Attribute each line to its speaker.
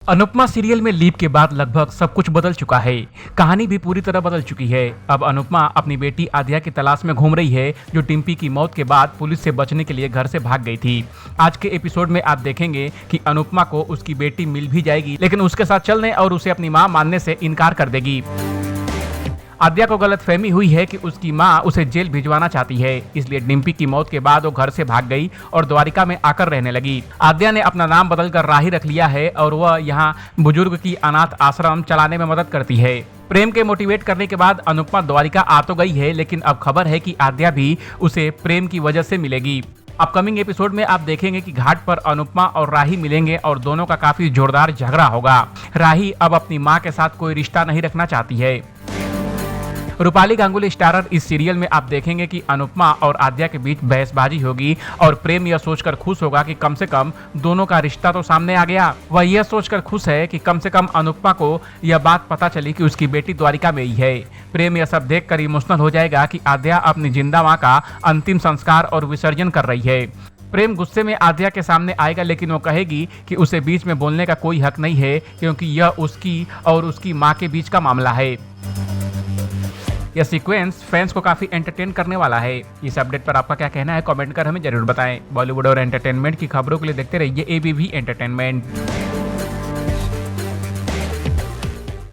Speaker 1: Anupama serial में leap के बाद लगभग सब कुछ बदल चुका है। कहानी भी पूरी तरह बदल चुकी है। अब अनुपमा अपनी बेटी आद्या की तलाश में घूम रही है, जो डिम्पी की मौत के बाद पुलिस से बचने के लिए घर से भाग गई थी। आज के एपिसोड में आप देखेंगे कि अनुपमा को उसकी बेटी मिल भी जाएगी, लेकिन उसके साथ चलने और उसे अपनी मां मानने से इनकार कर देगी। आद्या को गलतफहमी हुई है कि उसकी मां उसे जेल भिजवाना चाहती है, इसलिए डिम्पी की मौत के बाद वो घर से भाग गई और द्वारिका में आकर रहने लगी। आद्या ने अपना नाम बदलकर राही रख लिया है और वह यहाँ बुजुर्ग की अनाथ आश्रम चलाने में मदद करती है। प्रेम के मोटिवेट करने के बाद अनुपमा द्वारिका आ तो गई है, लेकिन अब खबर है कि आद्या भी उसे प्रेम की वजह से मिलेगी। अपकमिंग एपिसोड में आप देखेंगे कि घाट पर अनुपमा और राही मिलेंगे और दोनों का काफी जोरदार झगड़ा होगा। राही अब अपनी मां के साथ कोई रिश्ता नहीं रखना चाहती है। रूपाली गांगुली स्टारर इस सीरियल में आप देखेंगे कि अनुपमा और आद्या के बीच बहसबाजी होगी और प्रेम यह सोचकर खुश होगा कि कम से कम दोनों का रिश्ता तो सामने आ गया। वह यह सोचकर खुश है कि कम से कम अनुपमा को यह बात पता चली कि उसकी बेटी द्वारिका में ही है। प्रेम यह सब देखकर इमोशनल हो जाएगा कि आद्या अपनी जिंदा मां का अंतिम संस्कार और विसर्जन कर रही है। प्रेम गुस्से में आद्या के सामने आएगा, लेकिन वो कहेगी कि उसे बीच में बोलने का कोई हक नहीं है, क्योंकि यह उसकी और उसकी मां के बीच का मामला है। यह सीक्वेंस फैंस को काफी एंटरटेन करने वाला है। इस अपडेट पर आपका क्या कहना है, कमेंट कर हमें जरूर बताएं। बॉलीवुड और एंटरटेनमेंट की खबरों के लिए देखते रहिए एबीपी एंटरटेनमेंट।